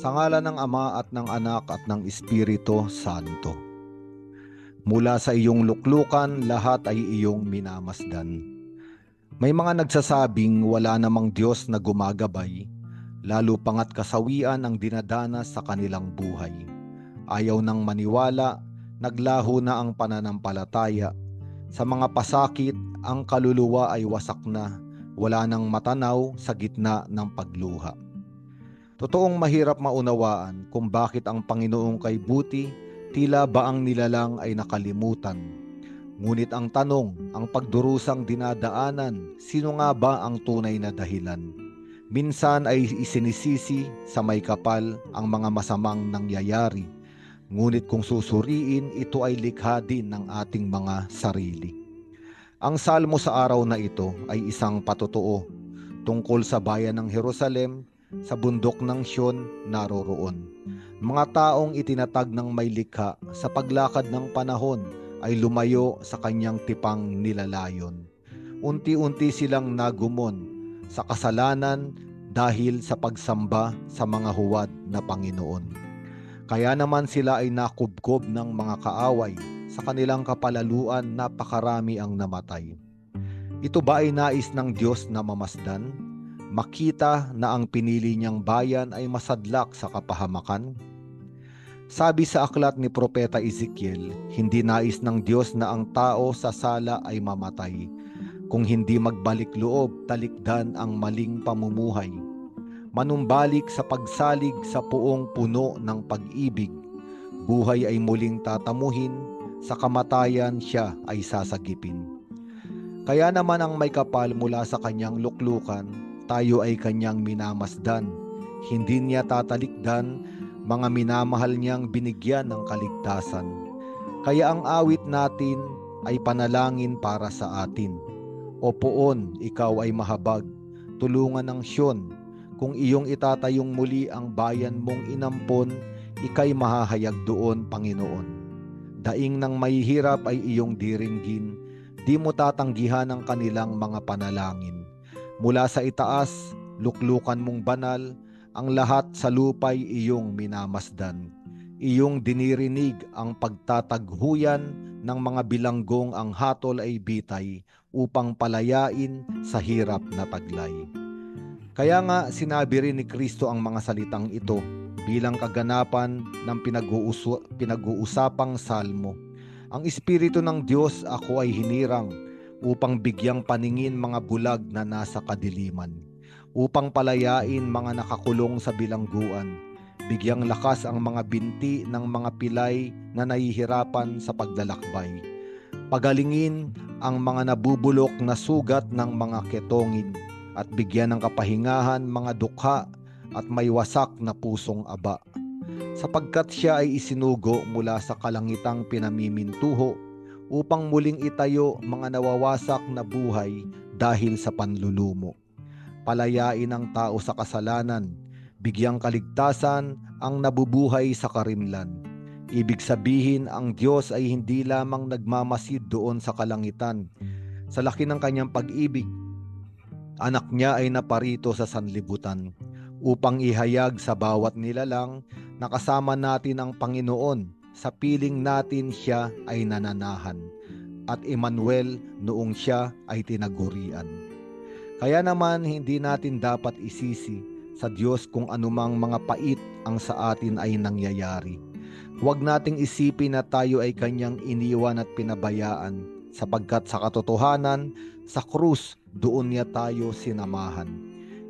Sa ngalan ng Ama at ng Anak at ng Espiritu Santo. Mula sa iyong luklukan, lahat ay iyong minamasdan. May mga nagsasabing wala namang Diyos na gumagabay, lalo pangat kasawian ang dinadanas sa kanilang buhay. Ayaw nang maniwala, naglaho na ang pananampalataya. Sa mga pasakit, ang kaluluwa ay wasak na, wala nang matanaw sa gitna ng pagluha. Totoong mahirap maunawaan kung bakit ang Panginoong kay buti, tila ba ang nilalang ay nakalimutan. Ngunit ang tanong, ang pagdurusang dinadaanan, sino nga ba ang tunay na dahilan? Minsan ay isinisisi sa may kapal ang mga masamang nangyayari. Ngunit kung susuriin, ito ay likha din ng ating mga sarili. Ang salmo sa araw na ito ay isang patotoo tungkol sa bayan ng Jerusalem, sa bundok ng Sion naroroon. Mga taong itinatag ng may likha sa paglakad ng panahon ay lumayo sa kanyang tipang nilalayon. Unti-unti silang nagumon sa kasalanan dahil sa pagsamba sa mga huwad na Panginoon. Kaya naman sila ay nakubkob ng mga kaaway, sa kanilang kapalaluan napakarami ang namatay. Ito ba ay nais ng Diyos na mamasdan? Makita na ang pinili niyang bayan ay masadlak sa kapahamakan? Sabi sa aklat ni Propeta Ezekiel, hindi nais ng Diyos na ang tao sa sala ay mamatay, kung hindi magbalik loob, talikdan ang maling pamumuhay. Manumbalik sa pagsalig sa puong puno ng pag-ibig, buhay ay muling tatamuhin, sa kamatayan siya ay sasagipin. Kaya naman ang may kapal mula sa kanyang luklukan, tayo ay kanyang minamasdan. Hindi niya tatalikdan mga minamahal niyang binigyan ng kaligtasan. Kaya ang awit natin ay panalangin para sa atin. O poon, ikaw ay mahabag, tulungan ng Sion. Kung iyong itatayong muli ang bayan mong inampon, ika'y mahahayag doon, Panginoon. Daing ng mahihirap ay iyong diringgin, di mo tatanggihan ang kanilang mga panalangin. Mula sa itaas, luklukan mong banal, ang lahat sa lupa'y iyong minamasdan. Iyong dinirinig ang pagtataghuyan ng mga bilanggong, ang hatol ay bitay upang palayain sa hirap na taglay. Kaya nga sinabi rin ni Kristo ang mga salitang ito bilang kaganapan ng pinag-uusapang salmo. Ang Espiritu ng Diyos ako ay hinirang upang bigyang paningin mga bulag na nasa kadiliman, upang palayain mga nakakulong sa bilangguan, bigyang lakas ang mga binti ng mga pilay na nahihirapan sa paglalakbay, pagalingin ang mga nabubulok na sugat ng mga ketongin, at bigyan ng kapahingahan mga dukha at may wasak na pusong aba. Sapagkat siya ay isinugo mula sa kalangitang pinamimintuho upang muling itayo mga nawawasak na buhay dahil sa panlulumo. Palayain ang tao sa kasalanan, bigyang kaligtasan ang nabubuhay sa karimlan. Ibig sabihin, ang Diyos ay hindi lamang nagmamasid doon sa kalangitan. Sa laki ng kanyang pag-ibig, anak niya ay naparito sa sanlibutan upang ihayag sa bawat nilalang na kasama natin ang Panginoon. Sa piling natin siya ay nananahan, at Emmanuel noong siya ay tinagurian. Kaya naman hindi natin dapat isisi sa Diyos kung anumang mga pait ang sa atin ay nangyayari. Huwag nating isipin na tayo ay kanyang iniwan at pinabayaan, sapagkat sa katotohanan, sa krus doon niya tayo sinamahan.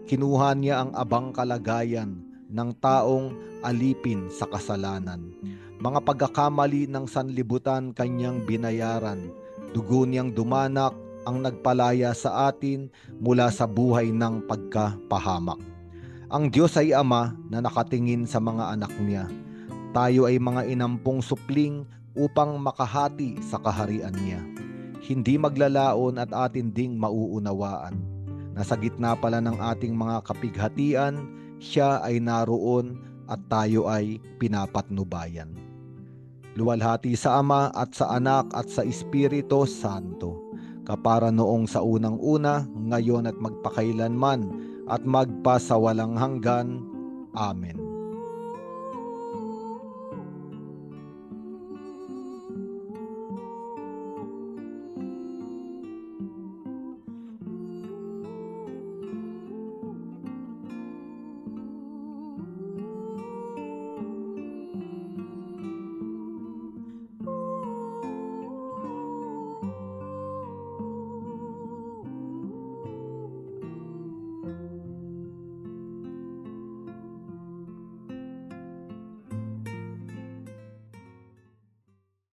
Kinuha niya ang abang kalagayan ng taong alipin sa kasalanan. Mga pagkakamali ng sanlibutan kanyang binayaran. Dugo niyang dumanak ang nagpalaya sa atin mula sa buhay ng pagkapahamak. Ang Diyos ay Ama na nakatingin sa mga anak niya. Tayo ay mga inampong supling upang makahati sa kaharian niya. Hindi maglalaon at atin ding mauunawaan. Nasa gitna pala ng ating mga kapighatian, siya ay naroon at tayo ay pinapatnubayan. Luwalhati sa Ama at sa Anak at sa Espiritu Santo, kapara noong sa unang-una, ngayon at magpakailanman, at magpasawalang hanggan. Amen.